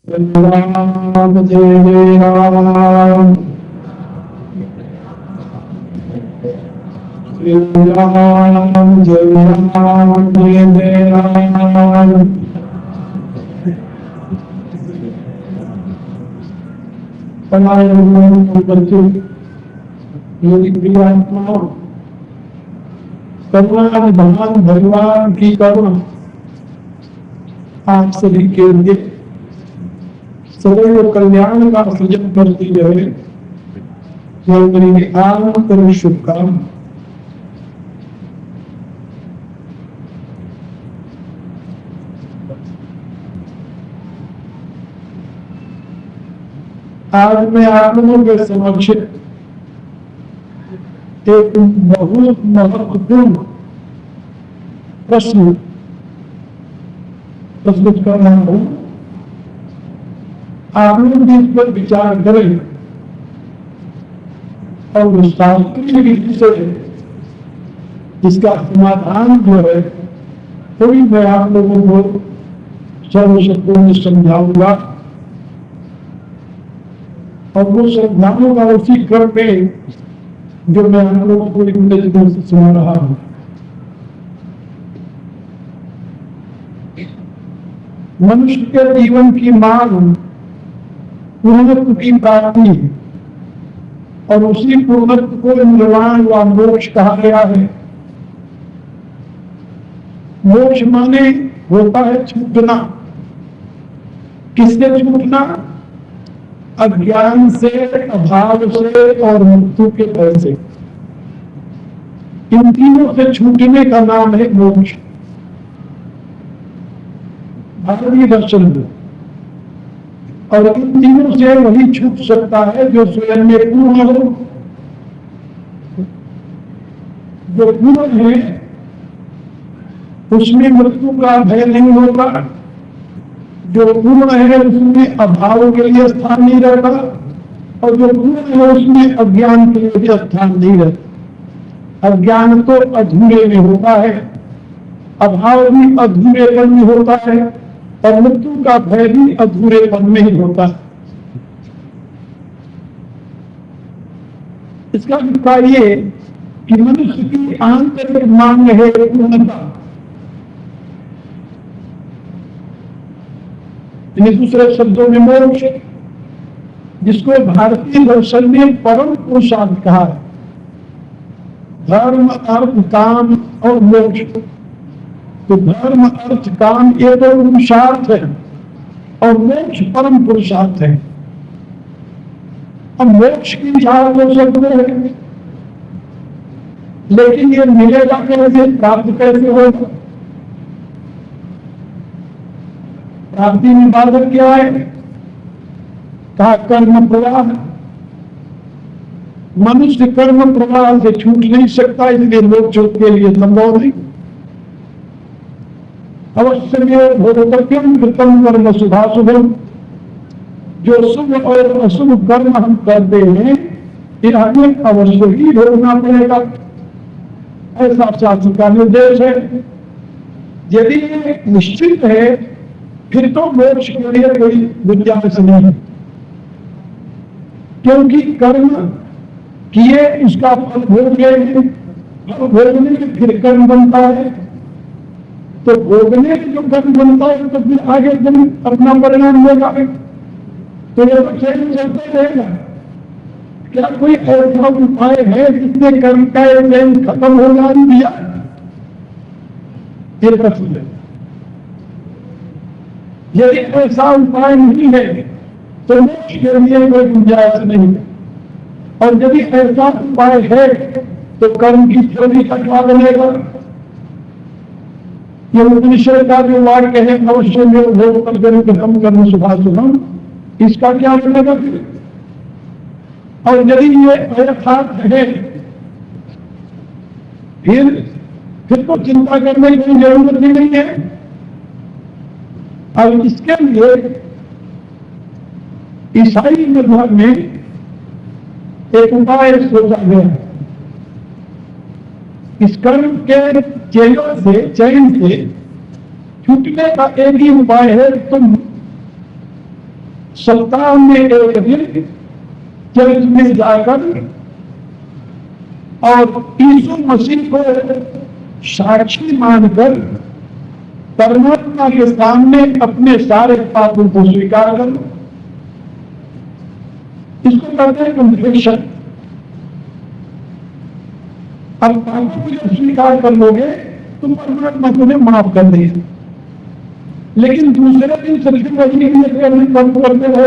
राम जय जय राम, श्री राम जय राम, जय जय राम। बच्चों, मेरी प्रिय आत्माओं, करुणा भगवान भगवान की करुणा आप सभी के लिए सदैव कल्याण का सृजन करती रहे, यह मेरी आंतरिक शुभकामना। आज मैं आप लोगों के समक्ष एक बहुत महत्वपूर्ण प्रश्न प्रस्तुत कर रहा हूं। आप लोग भी इस पर विचार करें और शास्त्रीय रीति से इसका समाधान जो है वही मैं आप लोगों को सर्वशक्तियों में समझाऊंगा और वो समझाऊंगा उसी क्रम में जो मैं आप लोगों को इतने दिनों से सुना रहा हूं। मनुष्य के जीवन की मांग पूर्णत्व की प्राप्ति है और उसी पूर्णत्व को निर्वाण व मोक्ष कहा गया है। मोक्ष माने होता है छूटना। किससे छूटना? अज्ञान से, अभाव से और मृत्यु के भय से। इन तीनों से छूटने का नाम है मोक्ष। भारतीय दर्शन में और इन तीनों से वही छूट सकता है जो स्वयं में पूर्ण हो। जो पूर्ण है उसमें मृत्यु का भय नहीं होगा। जो पूर्ण है उसमें अभाव के लिए स्थान नहीं रहता और जो पूर्ण है उसमें अज्ञान के लिए भी स्थान नहीं रहता। अज्ञान तो अधूरे में होता है, अभाव भी अधूरेपन में होता है और मृत्यु का भय भी अधूरेपन में ही होता है। इसका अभिप्राय ये कि मनुष्य की आंतरिक मांग है पूर्णता। दूसरे शब्दों में मोक्ष, जिसको भारतीय दर्शन में परम पुरुषार्थ कहा है। धर्म, अर्थ, काम और मोक्ष। तो धर्म, अर्थ, काम ये दो पुरुषार्थ है और मोक्ष परम पुरुषार्थ है। अब मोक्ष की चार हो सकते हैं, लेकिन ये मिलेगा कैसे, प्राप्त कैसे होगा? प्राप्ति में बाधक क्या है? कहा कर्म प्रवाह। मनुष्य कर्म प्रवाह से छूट नहीं सकता, इसलिए मोक्ष के लिए संभव नहीं। अवश्य में भोक्तव्यम कृतम कर्म शुभाशुभम। जो शुभ और अशुभ कर्म हम करते हैं ये हमें अवश्य ही भोगना पड़ेगा, ऐसा शास्त्र का निर्देश है। यदि ये निश्चित है फिर तो मोक्ष के लिए कोई गुंजाइश नहीं, क्योंकि कर्म किए उसका फल भोगे, भोगने में फिर कर्म बनता है। तो भोगने में जो कर्म बनता है तो फिर आगे जब अपना परिणाम होगा तो ये चैन चलते रहेगा। क्या कोई ऐसा उपाय है जिससे कर्म का चैन खत्म होगा दिया? ये प्रश्न है। यदि ऐसा उपाय नहीं है तो मोक्ष के लिए कोई गुंजाइश नहीं है, और यदि ऐसा उपाय है तो कर्म की थ्योरी का क्या बनेगा? ये उपनिषद का जो वाक्य है अवश्य में भोक्तव्यम कर्म शुभाशुभम, इसका क्या बनेगा फिर? और यदि ये यथार्थ है फिर तो चिंता करने की कोई जरूरत ही नहीं है। अब इसके लिए ईसाई धर्म में एक उपाय सोचा गया। इस कर्म के चैन से छूटने का एक ही उपाय है, तुम सप्ताह में एक दिन चर्च में जाकर और यीशु मसीह को साक्षी मानकर परमात्मा के सामने अपने सारे पापों को स्वीकार करो। इसको कहते हैं कन्फेशन। अब पापों को जब स्वीकार कर लोगे तो परमात्मा तुम्हें माफ कर देगा। लेकिन दूसरे दिन सच्ची वही बंद करते हो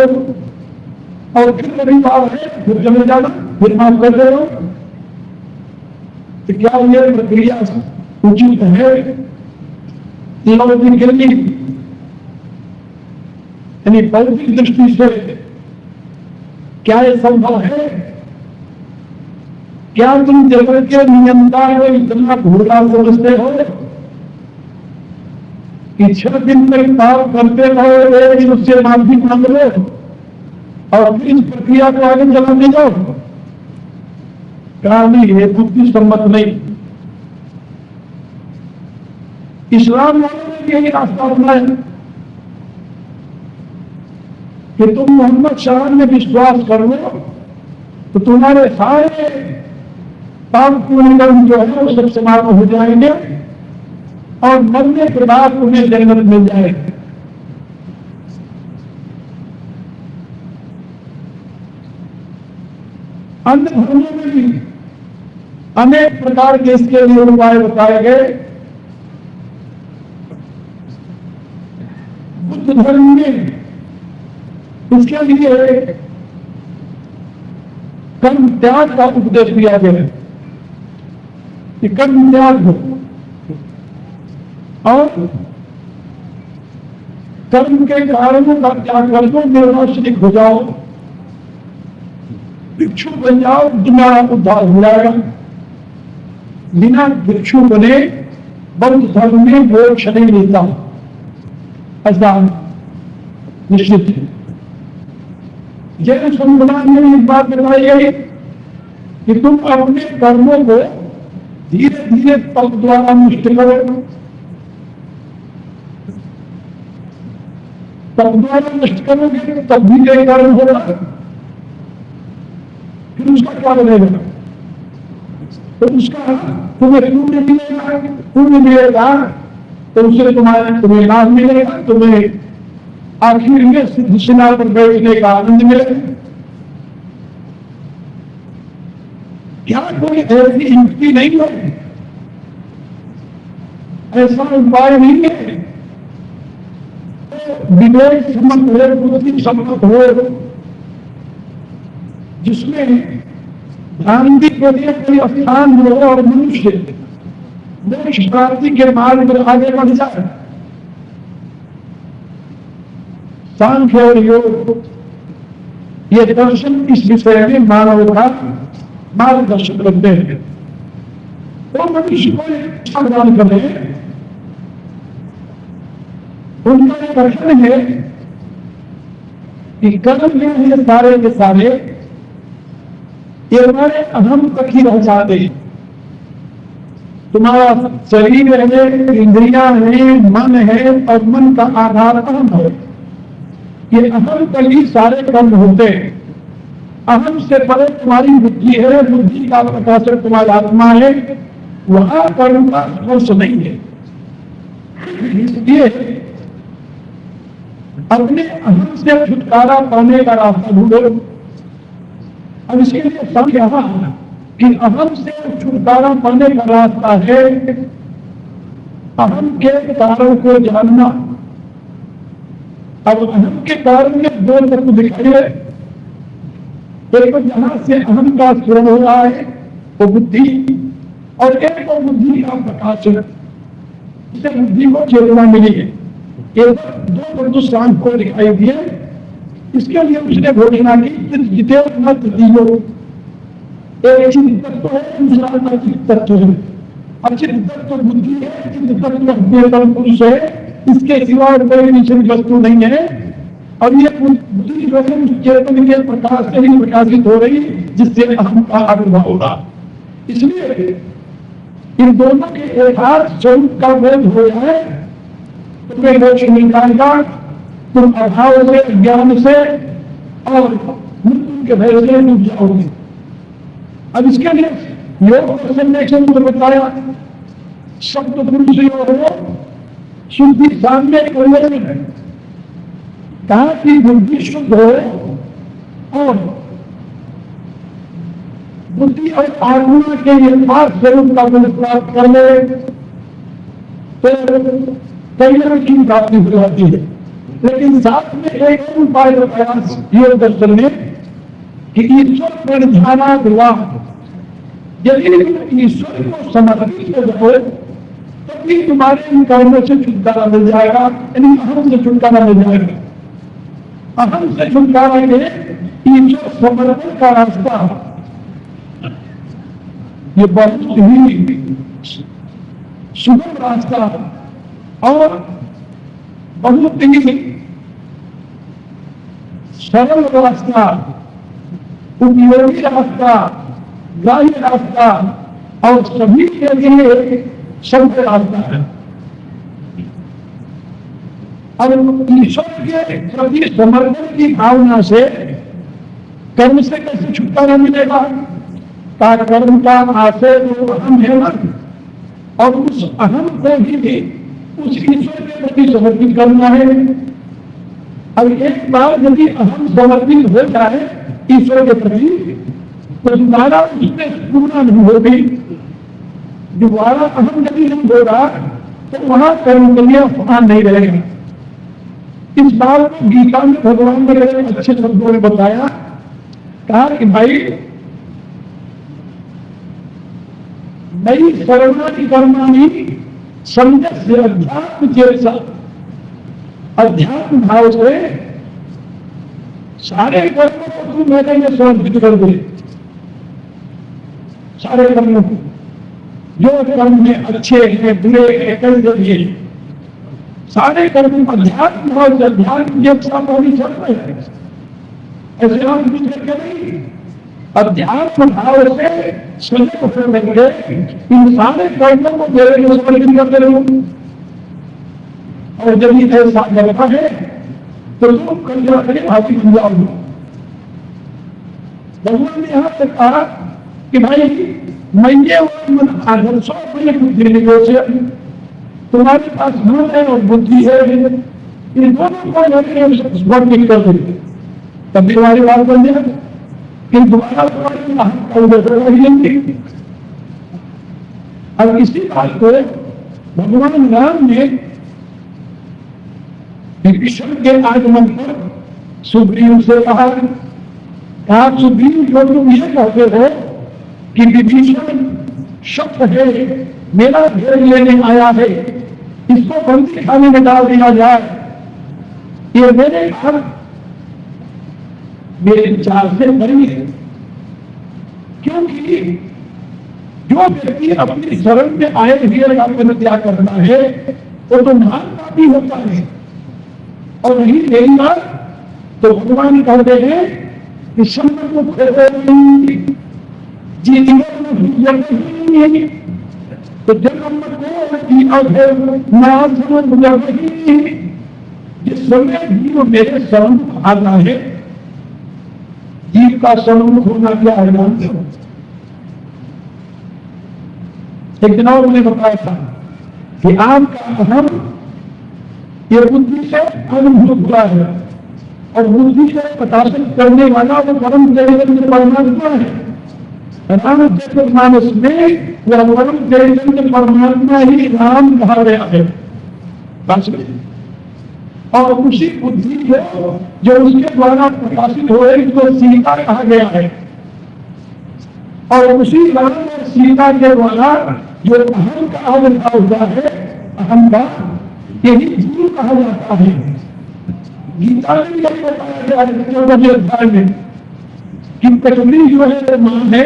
और फिर रविवार है फिर चले जाना फिर माफ कर रहे हो, तो क्या यह प्रक्रिया उचित है? लॉजिकली यानी भौतिक दृष्टि से क्या यह संभव है? क्या तुम जगत के नियंता को इतना भूला समझते हो कि 6 दिन तक पाप करते रहो, एक दिन उससे माफी मांग लो और फिर इस प्रक्रिया को आगे चलाने जाओ? कहा नहीं, ये बुद्धि सम्मत नहीं। इस्लाम वालों ने यही रास्ता अपनाया कि तुम मोहम्मद शाह में विश्वास कर लो तो तुम्हारे सारे पाप पुण्य जो है वो सब समाप्त हो जाएंगे और मरने के बाद उन्हें जन्नत मिल जाएगी। अन्य धर्मों में भी अनेक प्रकार के इसके लिए उपाय बताए गए। बुद्ध धर्म में इसके लिए कर्म त्याग का उपदेश दिया गया कि कर्म त्याग हो और कर्म के कारणों का त्याग कर दो, निर्वासनिक हो जाओ, भिक्षु बन जाओ, तुम्हारा उद्धार हो जाएगा। बिना भिक्षु बने बौद्ध धर्म में मोक्ष नहीं मिलता, ऐसा निश्चित है। जैन संप्रदाय में एक बात बताई गई कि तुम अपने कर्मों को धीरे धीरे तप द्वारा नष्ट करो। तप द्वारा नष्ट करोगे तो तब भी कई कर्म होगा, फिर उसका क्या बनेगा? तो उसका तुम्हें पुण्य मिलेगा, पुण्य मिलेगा तो उससे तुम्हें लाभ मिलेगा, तुम्हें आखिर में सिद्ध सिनार पर बैठने का आनंद मिलेगा। क्या कोई ऐसी युक्ति नहीं है, ऐसा उपाय नहीं है विवेक सम्मत हो, बुद्धि सम्मत हो, जिसमें भ्रांति के लिए कोई स्थान हो और मनुष्य मोक्ष प्राप्ति के मार्ग पर आगे बढ़ जाए? सांख्य और योग ये दर्शन इस विषय में मानव का मार्गदर्शन करते हैं। तो मनुष्य को सावधान करें। उनका प्रश्न है कि कर्म में ये सारे के सारे ये हमारे अहम तक ही रह जाते हैं। तुम्हारा शरीर है, इंद्रियां हैं, मन है और मन का आधार अहम है। ये अहम तक ही सारे कर्म होते हैं। अहम से परे तुम्हारी बुद्धि है, बुद्धि का प्रकाशक तुम्हारी आत्मा है, वहां कर्म का स्पर्श नहीं है। इसलिए अपने अहम से छुटकारा पाने का रास्ता ढूंढो। अब इसके लिए सब कहा कि अहम से छुटकारा पाने का रास्ता है अहम के कारण को जानना। अब अहम के कारण में दो तत्व दिखाई है। एक जहां से अहम का स्मरण हो रहा है वो बुद्धि, और एक को बुद्धि का प्रकाश है, इससे बुद्धि को चेतना मिली है। केवल दो तत्व शांत को दिखाई दिए। इसके लिए उसने घोषणा की जितेव मत दियो। एक चित्त तत्व है, दूसरा अचित तत्व है। अचित तत्व बुद्धि है, चित्त तत्व चेतन पुरुष है। इसके सिवा कोई विषय वस्तु नहीं है। और ये बुद्धि जो है उस चेतन के प्रकाश से ही प्रकाशित हो रही, जिससे अहम का आविर्भाव होगा। इसलिए इन दोनों के यथार्थ स्वरूप का बोध हो जाए तो कोई मोक्ष मिल जाएगा। तुम अभाव से, ज्ञान से और मृत्यु के भय से डूब जाओगे। अब इसके लिए योग दर्शन ने बताया, शब्द पुरुष हो शुद्धि सामने कल्याण है। कहा कि बुद्धि शुद्ध हो और बुद्धि और आत्मा के यथार्थ स्वरूप का प्राप्त कर ले तो कल्याण की प्राप्ति हो जाती है। लेकिन साथ में एक और उपाय बताया योग दर्शन ने कि ईश्वर पर ध्यान विवाह, यदि ईश्वर को समर्पित हो तभी तुम्हारे इन कर्मों से छुटकारा मिल जाएगा, यानी अहम से छुटकारा मिल जाएगा। अहम से छुटकारा के ईश्वर समर्पण का रास्ता ये बहुत ही सुगम रास्ता और बहुत ही सरल रास्ता, उपयोगी रास्ता, ग्राह्य रास्ता और सभी के लिए शब्द रास्ता है। अब ईश्वर के प्रति समर्पण की भावना से कर्म से कैसे छुटकारा मिलेगा? का कर्म का आशय जो अहम है ना, और उस अहम को भी उस ईश्वर के प्रति समर्पित करना है। अब एक बार यदि अहम समर्पित हो जाए ईश्वर के प्रति तो दोबारा उसमें पूर्ण नहीं होगी। दोबारा अहम यदि नहीं होगा तो वहां कर्म के लिए स्थान नहीं रहेगा। इस बात को गीता में भगवान ने अच्छे शब्दों में बताया, कहा कि भाई नई शरणागति कर्माणि संयस्य अध्यात्म चेतसा, अध्यात्म भाव से सारे कर्मों को तू मेरे लिए समर्पित कर दे। सारे कर्मों को, जो कर्म में अच्छे हैं बुरे हैं कर दिए, सारे कर्म अध्यात्म भाव से, अध्यात्म चेतसा वाली चल रहे हैं। ऐसे हम कुछ करके नहीं, अध्यात्म भाव से संयुक्त कर लेंगे, इन सारे कर्मों को मेरे लिए समर्पित करते रहो। और जब ये ऐसा करता है तो तुम कल्याण के भागी बन जाओगे। भगवान ने यहां तक कहा कि भाई मैं मन आदर्शों बुद्धि से तुम्हारे पास मन है और बुद्धि है, इन दोनों को समर्पित कर देंगे, तब तुम्हारी बात बन जाए कि दोबारा तुम्हारे। अब इसी बात को भगवान राम ने विभीषण के आगमन पर सुग्रीव से कहा, आप सुग्रीव को तुम यह कहते हो कि विभीषण शब्द है, मेरा घेर लेने आया है, इसको बंदी खाने में डाल दिया जाए, ये मेरे घर मेरे विचार से बड़ी है। क्योंकि जो व्यक्ति अपनी शरण में आए घेर का परित्याग करता है वो तो महान पापी होता है। और नहीं यही बात तो भगवान कहते हैं कि शंकर को जीवन तो जन्म को जिस समय जीव मेरे सन्मुख आना है, जीव का सन्मुख होना क्या है जानते हो? एक दिन और मैंने बताया था कि आपका अहम ये बुद्धि से अनुभूत हुआ है और बुद्धि से प्रकाशित करने वाला वो परम जयवंत परमात्मा है। रामचरितमानस में वह परम जयवंत परमात्मा ही राम कहा गया है बस में। और उसी बुद्धि को जो उसके द्वारा प्रकाशित हुए उसको सीता कहा गया है। और उसी राम और सीता के द्वारा जो अहम का आविर्भाव हुआ है, अहम का यही जीव कहा जाता है। गीता में भी यही बताया गया है 14वें अध्याय में कि कटुली जो है मां है,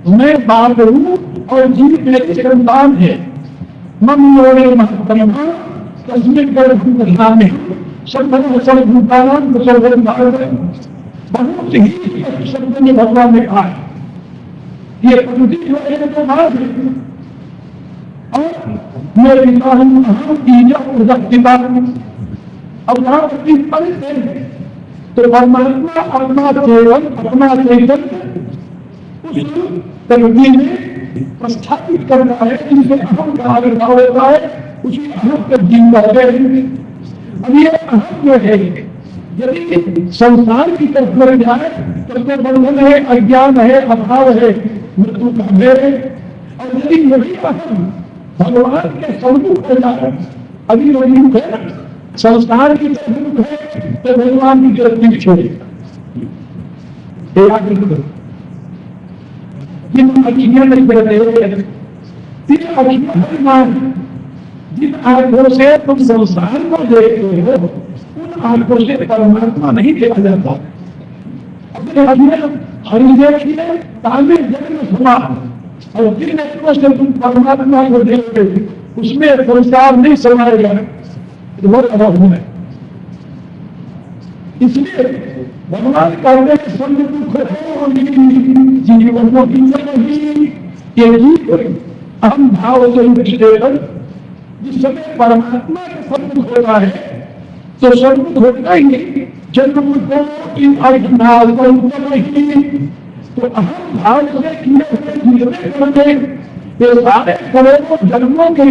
मैं बाप हूं और जीव मेरे संतान है। मम योरे महत्तम तस्मिन् गर्भधामे सर्वभूतानां प्रसवं भारत। बहुत ही शब्द में भगवान ने कहा है ये प्रकृति जो है तो बात है। और मेरे पिता हम बीजा अब वहां अपनी पढ़ते हैं तो परमात्मा अपना केवल अपना चेतन उस तलगी में प्रस्थापित कर रहा है, जिनसे अहम का आविर्भाव होता है, उसी अहम का जीव कहते हैं। अब ये अहम जो है, यदि संसार की तरफ बढ़ जाए तो बंधन है, अज्ञान है, अभाव है, मृत्यु का भय है। और यदि यही अहम भगवान के सम्मुख हो जाए, अभी वही है संसार की तरफ है तो भगवान की तरफ पीछे जिन अखियां नहीं कर रहे, जिन आंखों से तुम संसार को देखते हो, उन आंखों से परमात्मा नहीं देखा जाता। अपने हृदय की तामे जन्म सुना, और जिन नेत्रों से तुम परमात्मा को देखते उसमें संसार नहीं समाएगा, बहुत अभाव है। इसलिए भगवान कहते हैं संग दुख हो जीवन की ये अहम भाव जिस समय परमात्मा के सम्मुख होता है तो सम्मुख होता ही जन्म को तो अहम भाव से किए हुए जितने करने ये सारे करोड़ों जन्मों के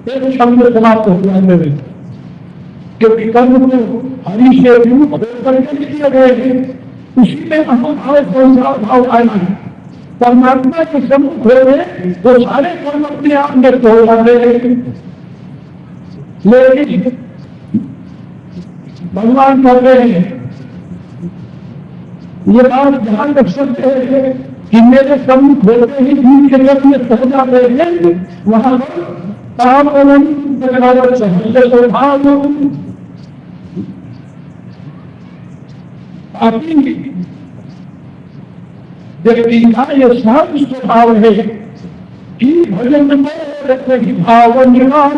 एक शब्द समाप्त हो जाते हैं, क्योंकि कर्म को हरि से करके किए गए हैं। उसी में अहम भाव संसार भाव आना है। परमात्मा के सम्मुख हो गए तो सारे कर्म अपने आप व्यक्त हो जाते हैं। लेकिन भगवान कर रहे हैं, ये बात ध्यान रख सकते हैं कि मेरे सम्मुख होते ही जीव के जब ये सह जाते हैं, वहां काम स्वभाव व्यक्ति का यह सहज स्वभाव है कि भजन में भाव निर्माण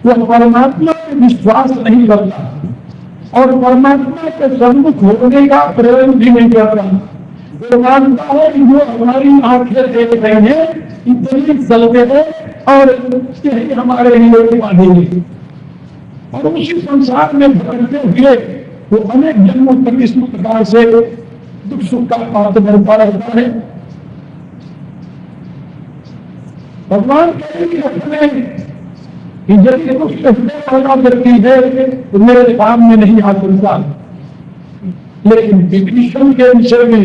वह परमात्मा में विश्वास नहीं करता और परमात्मा के सम्मुख होने का प्रयोग भी नहीं करता। वो मानता है कि जो हमारी आंखें देख रहे हैं इतनी चलते हैं और यही हमारे लिए बांधेंगे, और उसी संसार में भटकते हुए वो अनेक जन्मों तक इस प्रकार से दुख सुख का पात्र बनता रहता है। भगवान कहते कि यदि दुख पैदा करती है तो मेरे सामने नहीं आ सकता, लेकिन विभीषण के विषय में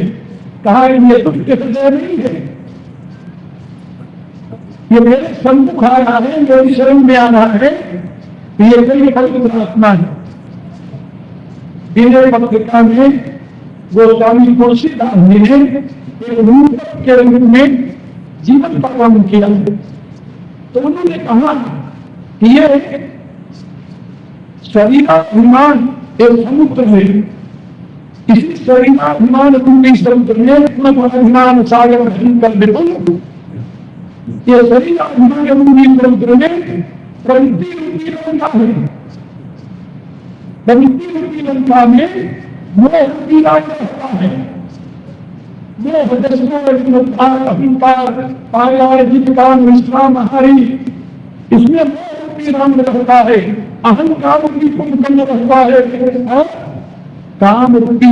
कहा ये दुख हृदय नहीं है, ये मेरे सम्मुख आया है, मेरी शरण में आना है, ये मेरी पवित्र आत्मा है। मेरे पत्रिका में गोस्वामी तुलसीदास ने एक रूप के रूप में जीवन का वर्णन किया, तो उन्होंने कहा कि ये शरीराभिमान एक समुद्र है, इसी शरीराभिमान रूपी समुद्र में अभिमान सागर कर बिल्कुल ये शरीराभिमान रूपी समुद्र में प्रवृत्ति रूपी लंका है। प्रवृत्ति रूपी लंका में मोह रूपी राज रहता है। मोह विश्राम हरि, इसमें मोह रूपी राम रहता है, अहंकार रूपी कुंभकर्ण रहता है और काम रूपी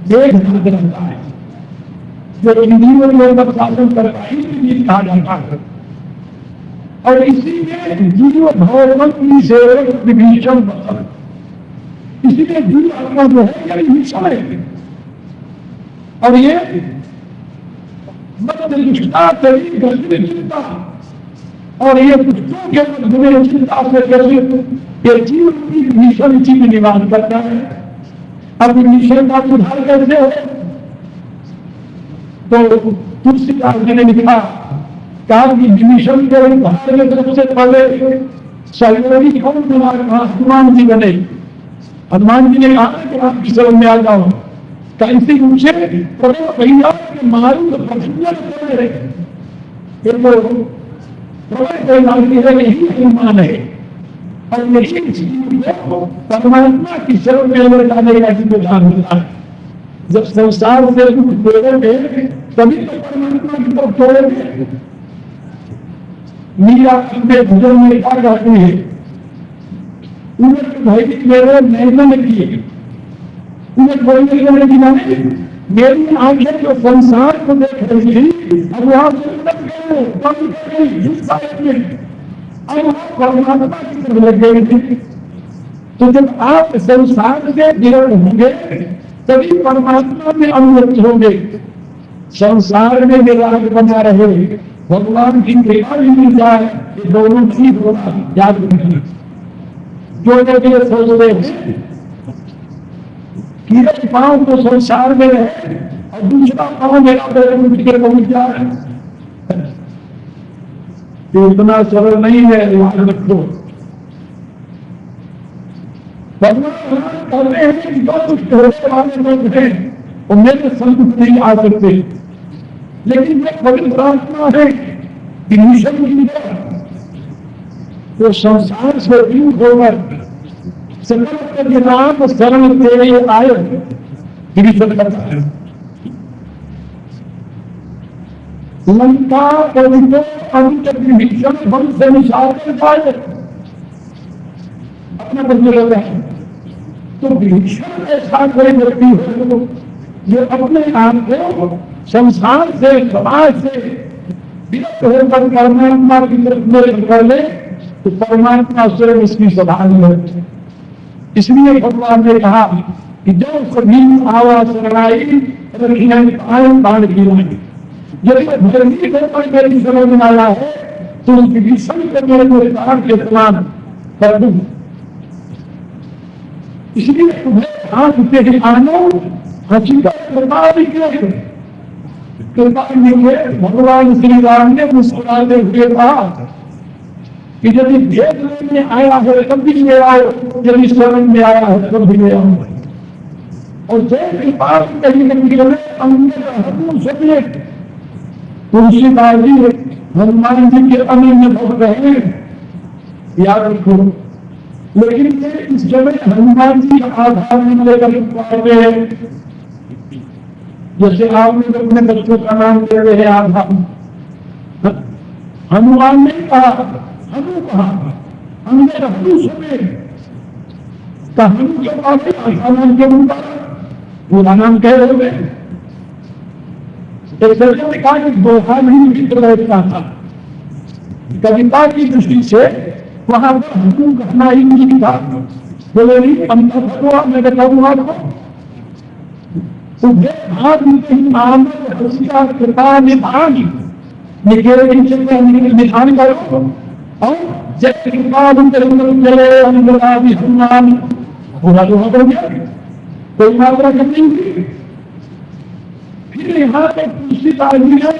वेग रहता है, जो इंद्रियों में शासन करता है, इसलिए कहा जाता है। और इसी में जीव भगवंत सेवक विभीषण, इसीलिए जीव आत्मा जो है यह विभीषण है। और ये चिंता और ये दुष्टों के मध्य में चिंता से ग्रसित ये जीव की विभीषण इसी में निवास करता है। अब विभीषण का सुधार कैसे हो, तो तुलसीदास जी ने लिखा कहा कि विभीषण के उद्धार में सबसे पहले सहयोगी कौन तुम्हारे हनुमान जी बने। हनुमान जी ने कहा कि आप की शरण में आ जाओ, कैसे मुझे भैया के मारू तो यही अनुमान है। और यही परमात्मा की शरण में जाने का विधान होता है। जब संसार से जोड़ोगे तभी तो परमात्मा की तरफ जोड़ोगे। मीरा अपने भजन में क्या कहती है, उन्हें भाई मेरे मेहनत किए, उन्हें बोलने लगे कि मैंने मेरी आंखें जो संसार को देख रही थी अब वहां से उलट गए, बंद कर गई हिस्सा में, अब वहां परमात्मा की तरफ लग गई थी। तो जब आप संसार से गिर होंगे तभी परमात्मा में अनुरक्त होंगे। संसार में विराग बना रहे, भगवान की कृपा भी मिल जाए, ये दोनों चीज होना याद रखिए। जो लोग ये सोचते हैं कि एक पांव तो संसार में रहे और दूसरा पांव मेरा पैर उठ के पहुंच जाए, तो इतना सरल नहीं है, याद रखो। भगवान कहते हैं कि जो कुछ होने वाले लोग हैं वो मेरे संग नहीं आ सकते, लेकिन ये पवित्र आत्मा है कि मिशन की है तो संसार से दूर होकर सकल के नाम शरण तेरे आए विभीषण करता है। लंका पवित्र अंत विभीषण बल से निशान कर जाए अपना बदले रहता है। तो विभीषण ऐसा कोई व्यक्ति हो जो अपने आप को संसार से समाज से विरक्त होकर परमात्मा की तरफ निर्भर कर ले तो परमात्मा स्वयं इसकी सभा में। इसलिए भगवान ने कहा कि जो सभी आवाज शरणाई बाण की लाई, यदि धर्मी होकर मेरी समझ में आया है तो उस विभीषण के मेरे प्राण के समान कर दूं। इसलिए तुम्हें हाथ से ही आनो हंसी का कृपा निकले। भगवान श्री राम ने मुस्कुराते हुए कहा कि यदि भेद लेने आया है तब भी ले आओ, यदि शरण में आया है तब भी ले आओ। और जय कृपा कहीं निकले अंग समेत तुलसीदास जी हनुमान जी के अनन्य भक्त हैं, याद रखो। लेकिन ये इस समय हनुमान जी आधार में लेकर पाते हैं, जैसे आप लोग अपने बच्चों का नाम दे रहे हैं आधार। हनुमान ने कहा, हनु कहा, अंदर हनु समेत हनु के बाद नाम के पूरा नाम कह रहे हुए। एक सर्जन ने कहा कि दोहा नहीं मित्र रहता था, कविता की दृष्टि से वहां पर हनु कहना ही नहीं था। बोले नहीं पंथ भगवा मैं बताऊंगा आपको, कृपा निधान निधान करो और जय कृपा चले हनुमान पूरा दोहा हो गया, कोई मात्रा कम नहीं हुई। फिर यहाँ पे तुलसीदास जी ने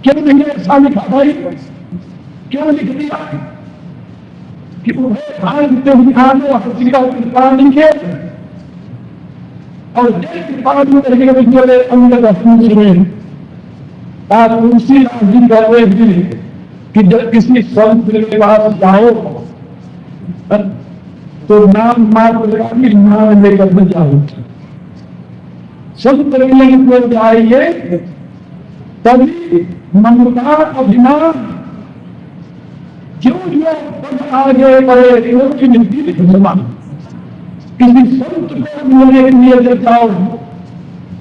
क्यों नहीं ऐसा लिखा भाई, क्यों लिख दिया कि उन्हें हंसी का कृपा नहीं है और कृपा अंदर तुलसीदास जी कह रहे थे कि जब किसी संत के पास जाओ तो नाम मात्र का भी नाम लेकर न जाओ। संत को जाइए तभी ममता अभिमान जो आगे बढ़े किसी संत को मिलने के लिए जब जाओ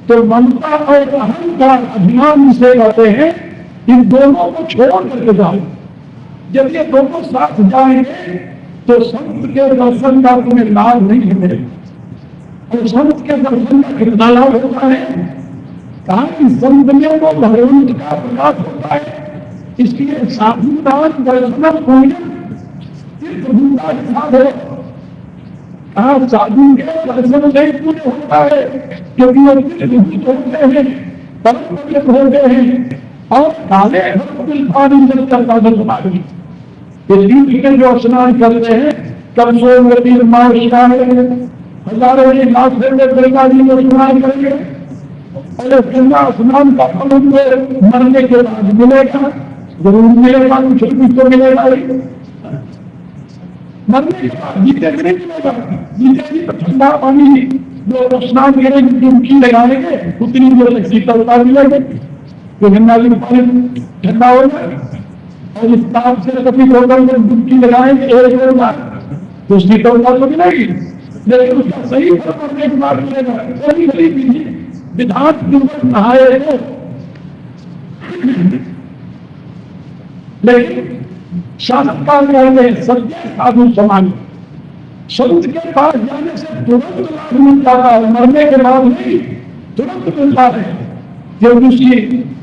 तो ममता और अहंकार अभिमान से रहते हैं, इन दोनों को छोड़ करके जाओ। जब ये दोनों साथ जाएंगे तो संत के दर्शन का तुम्हें लाभ नहीं मिलेगा। और संत के दर्शन का कितना लाभ होता है, कहा कि संत में वो भगवंत का प्रकाश होता है। इसलिए साधुदान दर्शन पूजन तीर्थभूता के साथ है। साधु के दर्शन से पूर्ण होता है क्योंकि वो तीर्थभूत होते हैं, परम पवित्र होते हैं और काले पानी जल का दर्शन ये तीर्थ के जो स्नान करते हैं कब सोमवती हजारों लाख से गंगा जी को स्नान करेंगे और गंगा स्नान का फल मरने के बाद मिलेगा, जरूर मिलेगा, कुछ तो मिलेगा। मरने के बाद जीते नहीं मिलेगा, जीते भी तो ठंडा पानी जो स्नान करेंगे डुबकी लगाएंगे उतनी देर तक शीतलता मिलेगी, तो गंगा जी पानी ठंडा हो जाए और इस ताप से कभी लोगों में डुबकी लगाएंगे एक होगा तो उसकी करुणा तो मिलेगी, लेकिन उसका सही फल करने के बाद मिलेगा। सही गरीब विधान पूर्वक नहाए हो, लेकिन शास्त्रकार कहते हैं सत्य साधु समान। संत के पास जाने से तुरंत लाभ मिल जाता है, मरने के बाद नहीं, तुरंत मिलता है। क्योंकि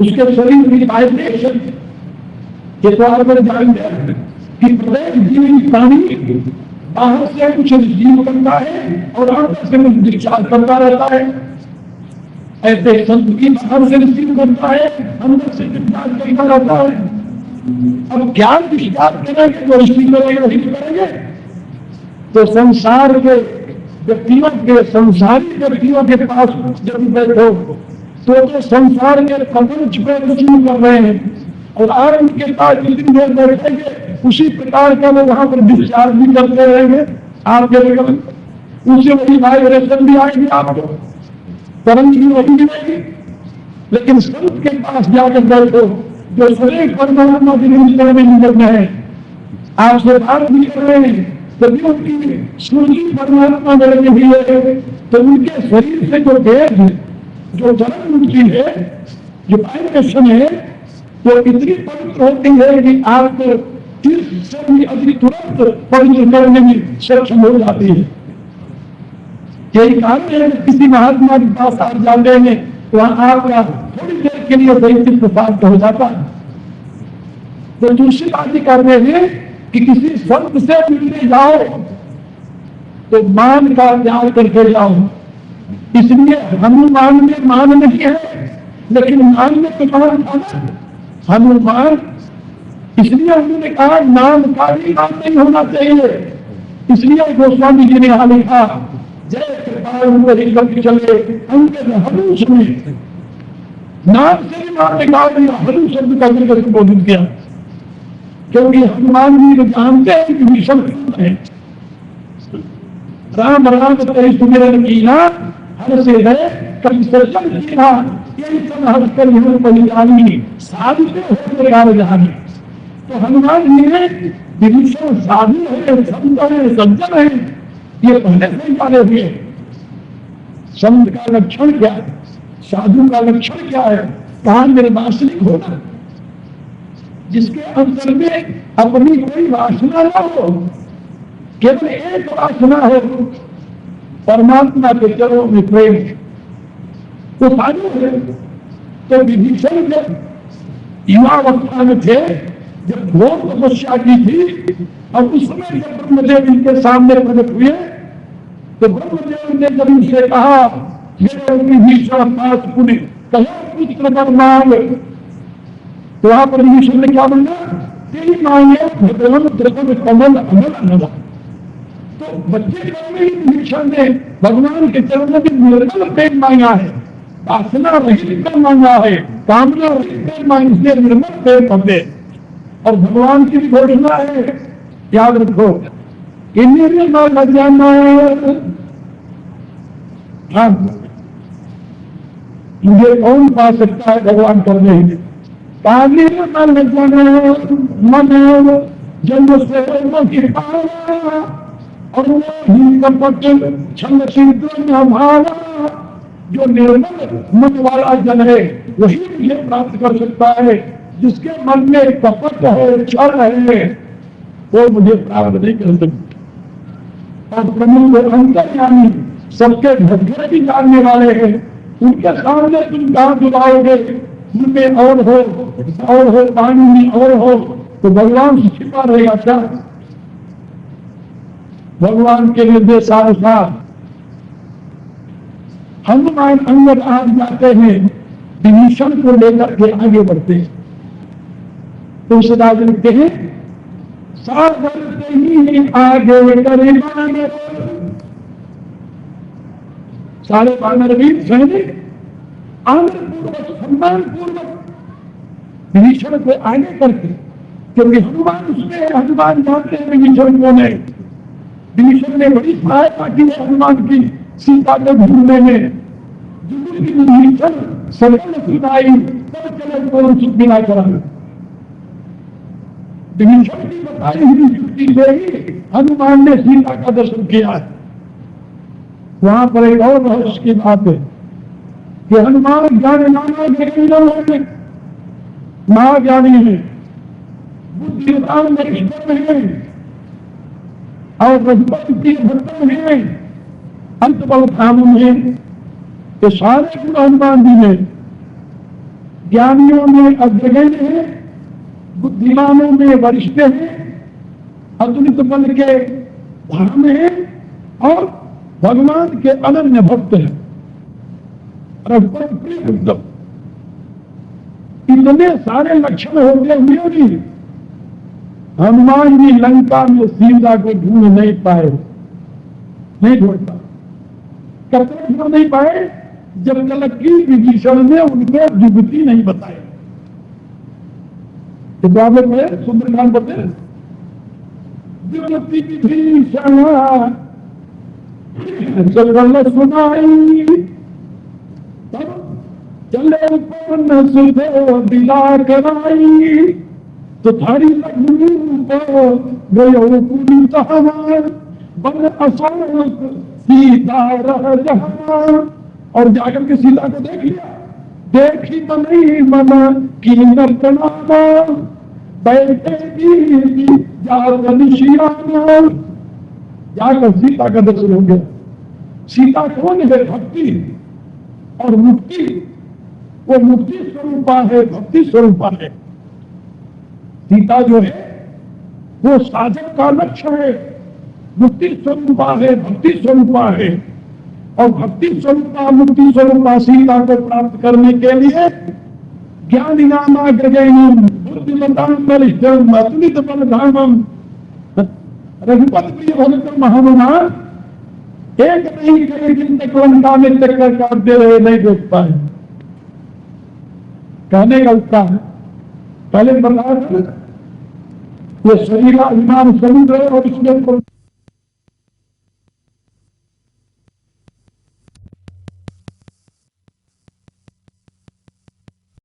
उसके शरीर की वाइब्रेशन के द्वारा में जाएंगे कि प्रत्येक जीव प्राणी बाहर से कुछ रिसीव करता है और अंदर से कुछ डिस्चार्ज करता रहता है। ऐसे संत की बाहर से रिसीव करता है, अंदर से डिस्चार्ज करता रहता है। अब ज्ञान डिस्चार्ज करेंगे तो रिसीव करेंगे, नहीं करेंगे तो संसार के व्यक्तियों के संसारी व्यक्तियों के पास जब बैठो तो संसार के प्रपंच पे रिसीव कर रहे हैं, और आनंद के पास जितनी देर बैठेंगे उसी प्रकार का वो वहां पर डिस्चार्ज भी करते रहेंगे आपके लेवल, उनसे वही वाइब्रेशन भी आएगी, आपको तरंग भी वही मिलेगी। लेकिन संत के पास जाकर बैठो जो शरीर परमात्मा के निमित्त में निकलना है, आपसे बात भी कर रहे हैं, तभी उनकी स्मृति परमात्मा में लगी हुई है। तो उनके शरीर से जो देह है, जो जन्म मुक्ति है, जो वाइब्रेशन है, वो इतनी पवित्र होती है कि आप तीर्थ से भी अधिक तुरंत पवित्र करने में सक्षम हो जाती है। यही कारण है कि किसी महात्मा के पास आप जाते हैं तो वहां आपका थोड़ी देर के लिए सही चित्त प्राप्त हो जाता है। तो दूसरी बात ये कर रहे हैं कि किसी संत से मिलने जाओ तो मान का त्याग करके जाओ। इसलिए हनुमान में मान नहीं है, लेकिन मान में तो मान था हनुमान, इसलिए उन्होंने कहा नाम का भी नाम नहीं होना चाहिए। इसलिए गोस्वामी जी ने यहाँ लिखा जय कृपा चले अंगद हनु में, नाम से भी नाम निकाल दिया, हनु शब्द का जिक्र संबोधित किया, क्योंकि हनुमान जी को जानते हैं कि भीषण है। राम राम तेरे सुमिरन कीना हर से है कभी सर्जन कीना, यही सब हर कर बलिदानी साधुते होते राजधानी। तो हनुमान जी ने विभीषण साधु है, संत है, सज्जन है, ये पहले से जाने हुए। संत का लक्षण क्या है, साधु का लक्षण क्या है, कहा निर्वासनिक होना, जिसके अंतर में अपनी कोई वासना न हो, केवल एक वासना हो परमात्मा के चरणों में प्रेम। तो साधु है। तो विभीषण जब युवावस्था में थे, जब घोर तपस्या की थी, और उस समय जब ब्रह्मदेव इनके सामने प्रकट हुए तो ब्रह्मदेव ने जब उनसे कहा विभीषण पास पुण्य कहा पुत्र वर मांग, तो वहां पर विभीषण ने क्या बोला, तेरी मांगे भगवान द्रवन कमल अमल अनला। तो बच्चे में ही विभीषण ने भगवान के चरणों में निर्मल प्रेम मांगा है, वासना रहित प्रेम मांगा है, कामना रहित प्रेम मांगा, इसलिए निर्मल प्रेम पदे। और भगवान की भी घोषणा है, याद रखो, इन्हीं में लग जाना। हाँ, मुझे कौन पा सकता है भगवान करने ही पानी में लग जाना मन जन्म से और वो ही कपट छल शीतल हमारा, जो निर्मल मन वाला जन है वही मुझे प्राप्त कर सकता है। जिसके मन में कपट है, छल है, वो मुझे प्राप्त नहीं कर सकता। और प्रमुख अंतर्यामी सबके घर भी जानने वाले हैं, उनके सामने तुम कहाँ दुलाओगे, उनमें और हो पानी में और हो, तो भगवान से छिपा रहेगा क्या। भगवान के निर्देशानुसार हनुमान अंगद आज जाते हैं, विभीषण को लेकर के आगे बढ़ते हैं। तो तुलसीदास लिखते हैं सागर से ही आगे करे बानर, सारे बानर भी सैनिक आदर पूर्वक सम्मान पूर्वक विभीषण को आगे करके, क्योंकि हनुमान उसमें, हनुमान जानते हैं विभीषण कौन है। विभीषण ने बड़ी सहायता की हनुमान की सीता को ढूंढने में, विभीषण सरल सुनाई तब चले सुख बिना करा। विभीषण की बताई हुई युक्ति से ही हनुमान ने सीता का दर्शन किया है। वहां पर एक और रहस्य की बात है कि हनुमान ज्ञान नाना है, महाज्ञानी है, बुद्धिमान है और रघुपति की भक्त है, अंत बल धाम है। ये सारे गुण हनुमान जी में, ज्ञानियों में अग्रगण्य है, बुद्धिमानों में वरिष्ठ है, अतुलित बल के धाम है और भगवान के अनन्य भक्त है। रघुपति प्रिय एकदम इतने सारे लक्षण होते हुए भी हनुमान जी लंका में सीता को ढूंढ नहीं पाए, नहीं ढूंढ पाए। करते क्यों नहीं पाए? जब तक की विभीषण ने उनको युक्ति नहीं बताई। तो आप लोग सुंदरकांड पढ़ते हैं, युक्ति विभीषण चल सुनाई, चले पवन सुधो दिला कराई, तो थारी लग्न गयो पुनीत हमार, बन अशोक सीता रह जहां। और जाकर के सीता को देख लिया, देखी तो नहीं मना की नर्तनामा, बैठे भी जाकर सीता का दर्शन हो गया। सीता कौन है? भक्ति और मुक्ति, वो मुक्ति स्वरूपा है, भक्ति स्वरूपा है। सीता जो है वो साधक का लक्ष्य है, मुक्ति स्वरूपा है, भक्ति स्वरूपा है। और भक्ति स्वरूपा मुक्ति स्वरूपा सीता को प्राप्त करने के लिए ज्ञानिनामाग्रगण्यम बुद्धिमतां बलिष्ठं अतुलित बलधामम, रघुपति प्रिय भक्त महामना एक नहीं कई दिन तक लंका में चक्कर काटते रहे, नहीं देख पाए। कहने का उत्साह है, पहले बताया ये शरीर का अभिमान समुद्र है और इसके ऊपर